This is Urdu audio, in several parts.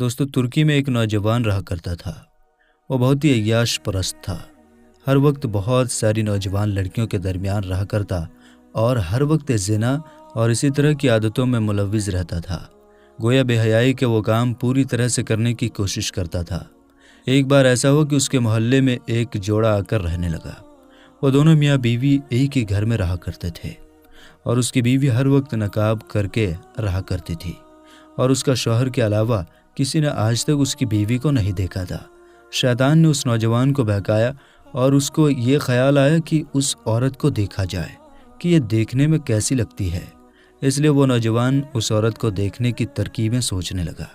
دوستو ترکی میں ایک نوجوان رہا کرتا تھا۔ وہ بہت ہی عیاش پرست تھا۔ ہر وقت بہت ساری نوجوان لڑکیوں کے درمیان رہا کرتا اور ہر وقت زنا اور اسی طرح کی عادتوں میں ملوث رہتا تھا۔ گویا بے حیائی کے وہ کام پوری طرح سے کرنے کی کوشش کرتا تھا۔ ایک بار ایسا ہوا کہ اس کے محلے میں ایک جوڑا آ کر رہنے لگا۔ وہ دونوں میاں بیوی ایک ہی گھر میں رہا کرتے تھے اور اس کی بیوی ہر وقت نقاب کر کے رہا کرتی تھی اور اس کا شوہر کے علاوہ کسی نے آج تک اس کی بیوی کو نہیں دیکھا تھا۔ شیطان نے اس نوجوان کو بہکایا اور اس کو یہ خیال آیا کہ اس عورت کو دیکھا جائے کہ یہ دیکھنے میں کیسی لگتی ہے۔ اس لیے وہ نوجوان اس عورت کو دیکھنے کی ترکیبیں سوچنے لگا۔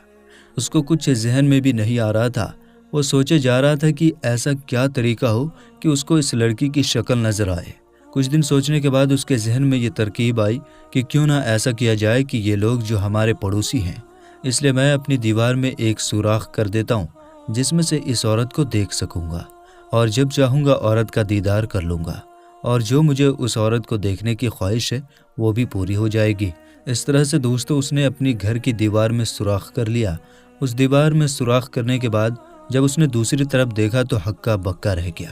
اس کو کچھ ذہن میں بھی نہیں آ رہا تھا۔ وہ سوچے جا رہا تھا کہ ایسا کیا طریقہ ہو کہ اس کو اس لڑکی کی شکل نظر آئے۔ کچھ دن سوچنے کے بعد اس کے ذہن میں یہ ترکیب آئی کہ کیوں نہ ایسا کیا جائے کہ یہ لوگ جو ہمارے پڑوسی ہیں، اس لیے میں اپنی دیوار میں ایک سوراخ کر دیتا ہوں جس میں سے اس عورت کو دیکھ سکوں گا اور جب چاہوں گا عورت کا دیدار کر لوں گا اور جو مجھے اس عورت کو دیکھنے کی خواہش ہے وہ بھی پوری ہو جائے گی۔ اس طرح سے دوستو اس نے اپنی گھر کی دیوار میں سوراخ کر لیا۔ اس دیوار میں سوراخ کرنے کے بعد جب اس نے دوسری طرف دیکھا تو ہکا بکا رہ گیا،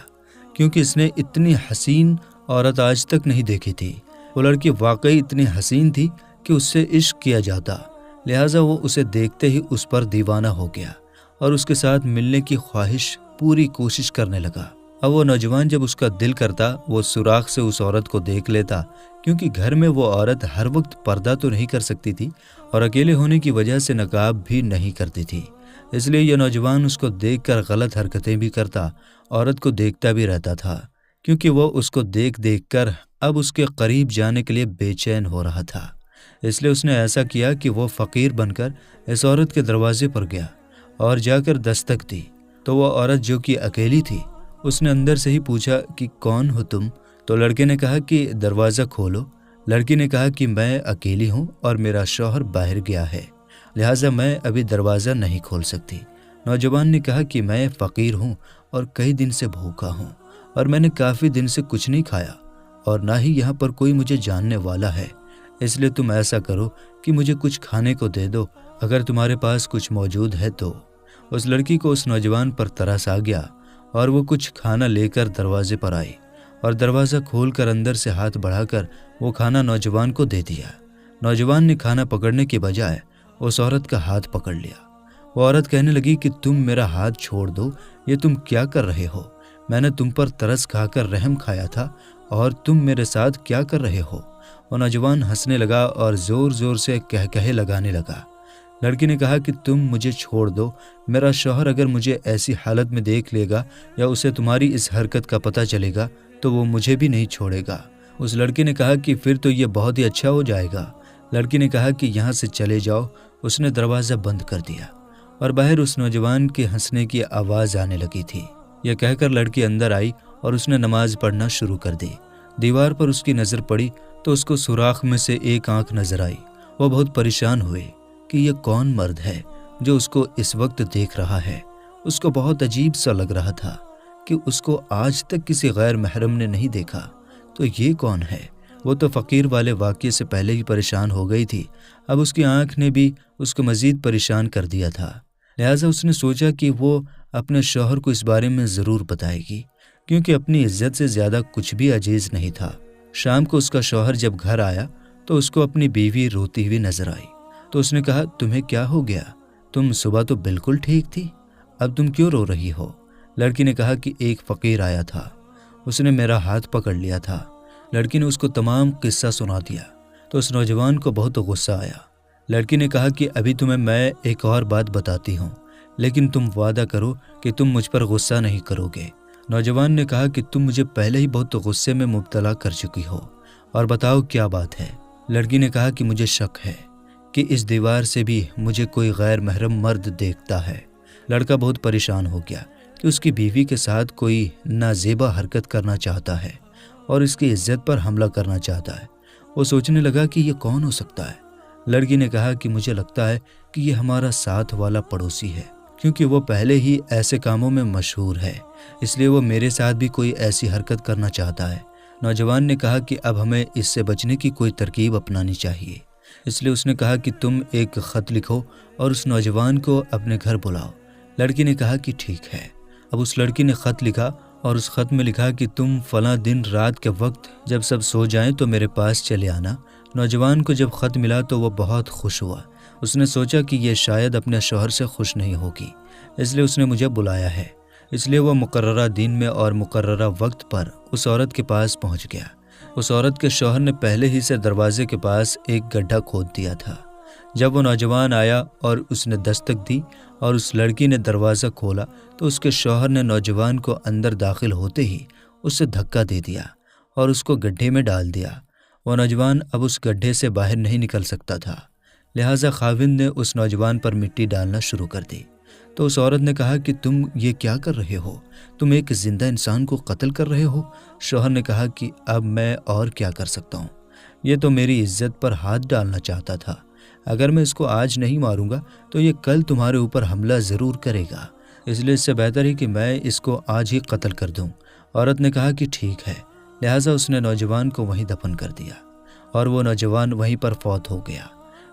کیونکہ اس نے اتنی حسین عورت آج تک نہیں دیکھی تھی۔ وہ لڑکی واقعی اتنی حسین تھی کہ اس سے عشق کیا جاتا، لہٰذا وہ اسے دیکھتے ہی اس پر دیوانہ ہو گیا اور اس کے ساتھ ملنے کی خواہش پوری کوشش کرنے لگا۔ اب وہ نوجوان جب اس کا دل کرتا وہ سوراخ سے اس عورت کو دیکھ لیتا، کیونکہ گھر میں وہ عورت ہر وقت پردہ تو نہیں کر سکتی تھی اور اکیلے ہونے کی وجہ سے نقاب بھی نہیں کرتی تھی۔ اس لیے یہ نوجوان اس کو دیکھ کر غلط حرکتیں بھی کرتا، عورت کو دیکھتا بھی رہتا تھا، کیونکہ وہ اس کو دیکھ کر اب اس کے قریب جانے کے لیے بے چین ہو رہا تھا۔ اس لیے اس نے ایسا کیا کہ وہ فقیر بن کر اس عورت کے دروازے پر گیا اور جا کر دستک دی تو وہ عورت جو کہ اکیلی تھی، اس نے اندر سے ہی پوچھا کہ کون ہو تم؟ تو لڑکے نے کہا کہ دروازہ کھولو۔ لڑکی نے کہا کہ میں اکیلی ہوں اور میرا شوہر باہر گیا ہے، لہٰذا میں ابھی دروازہ نہیں کھول سکتی۔ نوجوان نے کہا کہ میں فقیر ہوں اور کئی دن سے بھوکا ہوں اور میں نے کافی دن سے کچھ نہیں کھایا اور نہ ہی یہاں پر کوئی مجھے جاننے والا ہے، اس لیے تم ایسا کرو کہ مجھے کچھ کھانے کو دے دو اگر تمہارے پاس کچھ موجود ہے تو۔ اس لڑکی کو اس نوجوان پر ترس آ گیا اور وہ کچھ کھانا لے کر دروازے پر آئی اور دروازہ کھول کر اندر سے ہاتھ بڑھا کر وہ کھانا نوجوان کو دے دیا۔ نوجوان نے کھانا پکڑنے کی بجائے اس عورت کا ہاتھ پکڑ لیا۔ وہ عورت کہنے لگی کہ تم میرا ہاتھ چھوڑ دو، یہ تم کیا کر رہے ہو؟ میں نے تم پر ترس کھا کر رحم کھایا تھا اور تم میرے ساتھ کیا کر رہے ہو؟ وہ نوجوان ہنسنے لگا اور زور زور سے کہے لگانے لگا۔ لڑکی نے کہا کہ تم مجھے چھوڑ دو، میرا شوہر اگر مجھے ایسی حالت میں دیکھ لے گا یا اسے تمہاری اس حرکت کا پتہ چلے گا تو وہ مجھے بھی نہیں چھوڑے گا۔ اس لڑکی نے کہا کہ پھر تو یہ بہت ہی اچھا ہو جائے گا۔ لڑکی نے کہا کہ یہاں سے چلے جاؤ۔ اس نے دروازہ بند کر دیا اور باہر اس نوجوان کے ہنسنے کی آواز آنے لگی تھی۔ یہ کہہ کر لڑکی اندر آئی اور اس نے نماز پڑھنا شروع کر دی۔ دیوار پر اس کی نظر پڑی تو اس کو سوراخ میں سے ایک آنکھ نظر آئی۔ وہ بہت پریشان ہوئے کہ یہ کون مرد ہے جو اس کو اس وقت دیکھ رہا ہے۔ اس کو بہت عجیب سا لگ رہا تھا کہ اس کو آج تک کسی غیر محرم نے نہیں دیکھا، تو یہ کون ہے؟ وہ تو فقیر والے واقعے سے پہلے ہی پریشان ہو گئی تھی، اب اس کی آنکھ نے بھی اس کو مزید پریشان کر دیا تھا۔ لہٰذا اس نے سوچا کہ وہ اپنے شوہر کو اس بارے میں ضرور بتائے گی، کیونکہ اپنی عزت سے زیادہ کچھ بھی عزیز نہیں تھا۔ شام کو اس کا شوہر جب گھر آیا تو اس کو اپنی بیوی روتی ہوئی نظر آئی، تو اس نے کہا تمہیں کیا ہو گیا؟ تم صبح تو بالکل ٹھیک تھی، اب تم کیوں رو رہی ہو؟ لڑکی نے کہا کہ ایک فقیر آیا تھا، اس نے میرا ہاتھ پکڑ لیا تھا۔ لڑکی نے اس کو تمام قصہ سنا دیا تو اس نوجوان کو بہت غصہ آیا۔ لڑکی نے کہا کہ ابھی تمہیں میں ایک اور بات بتاتی ہوں، لیکن تم وعدہ کرو کہ تم مجھ پر غصہ نہیں کرو گے۔ نوجوان نے کہا کہ تم مجھے پہلے ہی بہت غصے میں مبتلا کر چکی ہو، اور بتاؤ کیا بات ہے؟ لڑکی نے کہا کہ مجھے شک ہے کہ اس دیوار سے بھی مجھے کوئی غیر محرم مرد دیکھتا ہے۔ لڑکا بہت پریشان ہو گیا کہ اس کی بیوی کے ساتھ کوئی نازیبا حرکت کرنا چاہتا ہے اور اس کی عزت پر حملہ کرنا چاہتا ہے۔ وہ سوچنے لگا کہ یہ کون ہو سکتا ہے۔ لڑکی نے کہا کہ مجھے لگتا ہے کہ یہ ہمارا ساتھ والا پڑوسی ہے، کیونکہ وہ پہلے ہی ایسے کاموں میں مشہور ہے، اس لیے وہ میرے ساتھ بھی کوئی ایسی حرکت کرنا چاہتا ہے۔ نوجوان نے کہا کہ اب ہمیں اس سے بچنے کی کوئی ترکیب اپنانی چاہیے۔ اس لیے اس نے کہا کہ تم ایک خط لکھو اور اس نوجوان کو اپنے گھر بلاؤ۔ لڑکی نے کہا کہ ٹھیک ہے۔ اب اس لڑکی نے خط لکھا اور اس خط میں لکھا کہ تم فلاں دن رات کے وقت جب سب سو جائیں تو میرے پاس چلے آنا۔ نوجوان کو جب خط ملا تو وہ بہت خوش ہوا۔ اس نے سوچا کہ یہ شاید اپنے شوہر سے خوش نہیں ہوگی، اس لیے اس نے مجھے بلایا ہے۔ اس لیے وہ مقررہ دن میں اور مقررہ وقت پر اس عورت کے پاس پہنچ گیا۔ اس عورت کے شوہر نے پہلے ہی سے دروازے کے پاس ایک گڈھا کھود دیا تھا۔ جب وہ نوجوان آیا اور اس نے دستک دی اور اس لڑکی نے دروازہ کھولا تو اس کے شوہر نے نوجوان کو اندر داخل ہوتے ہی اس سے دھکا دے دیا اور اس کو گڈھے میں ڈال دیا۔ وہ نوجوان اب اس گڈھے سے باہر نہیں نکل سکتا تھا، لہٰذا خاوند نے اس نوجوان پر مٹی ڈالنا شروع کر دی۔ تو اس عورت نے کہا کہ تم یہ کیا کر رہے ہو؟ تم ایک زندہ انسان کو قتل کر رہے ہو۔ شوہر نے کہا کہ اب میں اور کیا کر سکتا ہوں؟ یہ تو میری عزت پر ہاتھ ڈالنا چاہتا تھا۔ اگر میں اس کو آج نہیں ماروں گا تو یہ کل تمہارے اوپر حملہ ضرور کرے گا، اس لیے اس سے بہتر ہے کہ میں اس کو آج ہی قتل کر دوں۔ عورت نے کہا کہ ٹھیک ہے، لہٰذا اس نے نوجوان کو وہیں دفن کر دیا اور وہ نوجوان وہیں پر فوت ہو گیا۔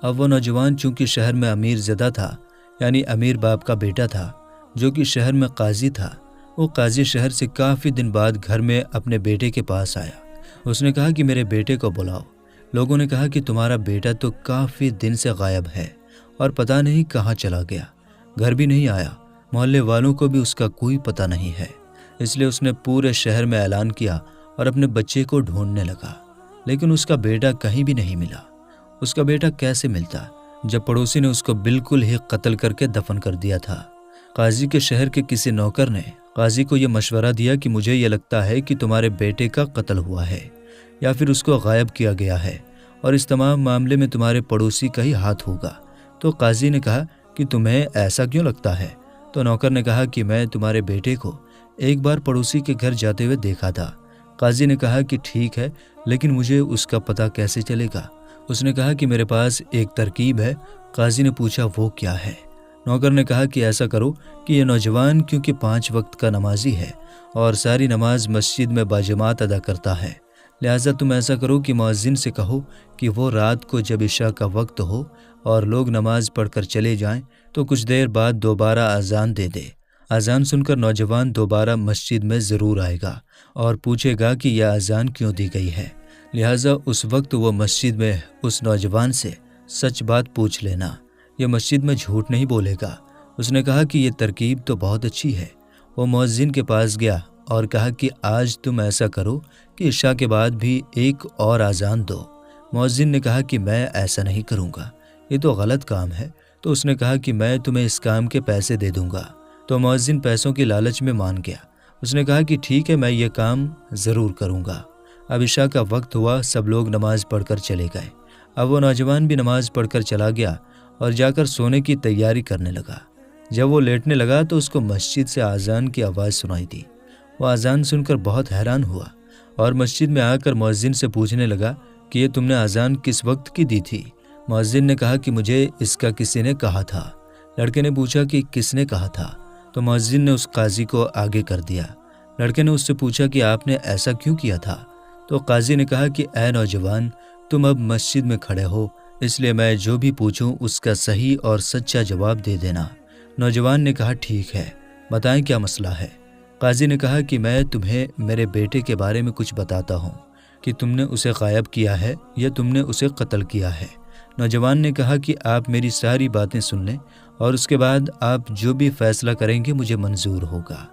اب وہ نوجوان چونکہ شہر میں امیر زدہ تھا، یعنی امیر باپ کا بیٹا تھا جو کہ شہر میں قاضی تھا، وہ قاضی شہر سے کافی دن بعد گھر میں اپنے بیٹے کے پاس آیا۔ اس نے کہا کہ میرے بیٹے کو بلاؤ۔ لوگوں نے کہا کہ تمہارا بیٹا تو کافی دن سے غائب ہے اور پتہ نہیں کہاں چلا گیا، گھر بھی نہیں آیا، محلے والوں کو بھی اس کا کوئی پتہ نہیں ہے۔ اس لیے اس نے پورے شہر میں اعلان کیا اور اپنے بچے کو ڈھونڈنے لگا، لیکن اس کا بیٹا کہیں بھی نہیں ملا۔ اس کا بیٹا کیسے ملتا جب پڑوسی نے اس کو بالکل ہی قتل کر کے دفن کر دیا تھا؟ قاضی کے شہر کے کسی نوکر نے قاضی کو یہ مشورہ دیا کہ مجھے یہ لگتا ہے کہ تمہارے بیٹے کا قتل ہوا ہے یا پھر اس کو غائب کیا گیا ہے اور اس تمام معاملے میں تمہارے پڑوسی کا ہی ہاتھ ہوگا۔ تو قاضی نے کہا کہ تمہیں ایسا کیوں لگتا ہے؟ تو نوکر نے کہا کہ میں تمہارے بیٹے کو ایک بار پڑوسی کے گھر جاتے ہوئے دیکھا تھا۔ قاضی نے کہا کہ ٹھیک ہے، لیکن مجھے اس کا پتہ کیسے چلے گا؟ اس نے کہا کہ میرے پاس ایک ترکیب ہے۔ قاضی نے پوچھا وہ کیا ہے؟ نوکر نے کہا کہ ایسا کرو کہ یہ نوجوان کیونکہ 5 وقت کا نمازی ہے اور ساری نماز مسجد میں باجماعت ادا کرتا ہے، لہٰذا تم ایسا کرو کہ مؤذن سے کہو کہ وہ رات کو جب عشاء کا وقت ہو اور لوگ نماز پڑھ کر چلے جائیں تو کچھ دیر بعد دوبارہ اذان دے دے۔ اذان سن کر نوجوان دوبارہ مسجد میں ضرور آئے گا اور پوچھے گا کہ یہ اذان کیوں دی گئی ہے، لہٰذا اس وقت وہ مسجد میں اس نوجوان سے سچ بات پوچھ لینا، یہ مسجد میں جھوٹ نہیں بولے گا۔ اس نے کہا کہ یہ ترکیب تو بہت اچھی ہے۔ وہ مؤذن کے پاس گیا اور کہا کہ آج تم ایسا کرو کہ عشاء کے بعد بھی ایک اور اذان دو۔ مؤذن نے کہا کہ میں ایسا نہیں کروں گا، یہ تو غلط کام ہے۔ تو اس نے کہا کہ میں تمہیں اس کام کے پیسے دے دوں گا۔ تو مؤذن پیسوں کی لالچ میں مان گیا۔ اس نے کہا کہ ٹھیک ہے، میں یہ کام ضرور کروں گا۔ اب عشاء کا وقت ہوا، سب لوگ نماز پڑھ کر چلے گئے۔ اب وہ نوجوان بھی نماز پڑھ کر چلا گیا اور جا کر سونے کی تیاری کرنے لگا۔ جب وہ لیٹنے لگا تو اس کو مسجد سے اذان کی آواز سنائی دی۔ وہ اذان سن کر بہت حیران ہوا اور مسجد میں آ کر مؤذن سے پوچھنے لگا کہ یہ تم نے اذان کس وقت کی دی تھی؟ مؤذن نے کہا کہ مجھے اس کا کسی نے کہا تھا۔ لڑکے نے پوچھا کہ کس نے کہا تھا؟ تو مؤذن نے اس قاضی کو آگے کر دیا۔ لڑکے نے اس سے پوچھا کہ آپ نے ایسا کیوں کیا تھا؟ تو قاضی نے کہا کہ اے نوجوان، تم اب مسجد میں کھڑے ہو، اس لیے میں جو بھی پوچھوں اس کا صحیح اور سچا جواب دے دینا۔ نوجوان نے کہا ٹھیک ہے، بتائیں کیا مسئلہ ہے؟ قاضی نے کہا کہ میں تمہیں میرے بیٹے کے بارے میں کچھ بتاتا ہوں کہ تم نے اسے غائب کیا ہے یا تم نے اسے قتل کیا ہے۔ نوجوان نے کہا کہ آپ میری ساری باتیں سن لیں اور اس کے بعد آپ جو بھی فیصلہ کریں گے مجھے منظور ہوگا۔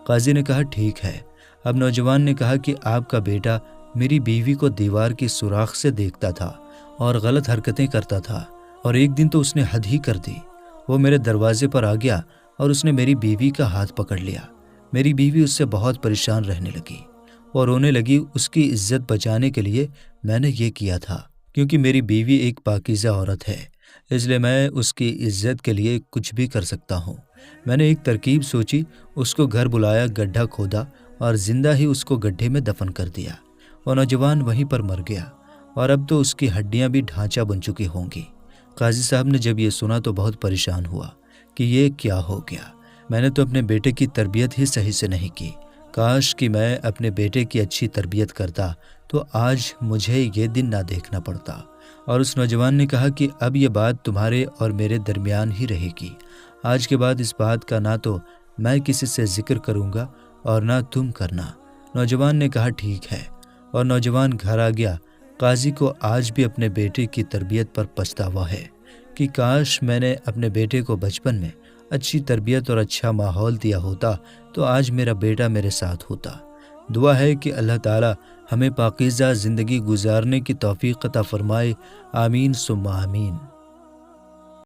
قاضی نے کہا ٹھیک ہے۔ اب نوجوان نے کہا کہ آپ کا بیٹا میری بیوی کو دیوار کی سوراخ سے دیکھتا تھا اور غلط حرکتیں کرتا تھا، اور ایک دن تو اس نے حد ہی کر دی۔ وہ میرے دروازے پر آ گیا اور اس نے میری بیوی کا ہاتھ پکڑ لیا۔ میری بیوی اس سے بہت پریشان رہنے لگی اور رونے لگی۔ اس کی عزت بچانے کے لیے میں نے یہ کیا تھا، کیونکہ میری بیوی ایک پاکیزہ عورت ہے، اس لیے میں اس کی عزت کے لیے کچھ بھی کر سکتا ہوں۔ میں نے ایک ترکیب سوچی، اس کو گھر بلایا، گڈھا کھودا اور زندہ ہی اس کو گڈھے میں دفن کر دیا۔ وہ نوجوان وہیں پر مر گیا اور اب تو اس کی ہڈیاں بھی ڈھانچہ بن چکی ہوں گی۔ قاضی صاحب نے جب یہ سنا تو بہت پریشان ہوا کہ یہ کیا ہو گیا، میں نے تو اپنے بیٹے کی تربیت ہی صحیح سے نہیں کی۔ کاش کہ میں اپنے بیٹے کی اچھی تربیت کرتا تو آج مجھے یہ دن نہ دیکھنا پڑتا۔ اور اس نوجوان نے کہا کہ اب یہ بات تمہارے اور میرے درمیان ہی رہے گی۔ آج کے بعد اس بات کا نہ تو میں کسی سے ذکر کروں گا اور نہ تم کرنا۔ نوجوان نے کہا ٹھیک ہے، اور نوجوان گھر آ گیا۔ قاضی کو آج بھی اپنے بیٹے کی تربیت پر پچھتاوا ہے کہ کاش میں نے اپنے بیٹے کو بچپن میں اچھی تربیت اور اچھا ماحول دیا ہوتا تو آج میرا بیٹا میرے ساتھ ہوتا۔ دعا ہے کہ اللہ تعالی ہمیں پاکیزہ زندگی گزارنے کی توفیق عطا فرمائے۔ آمین ثم آمین۔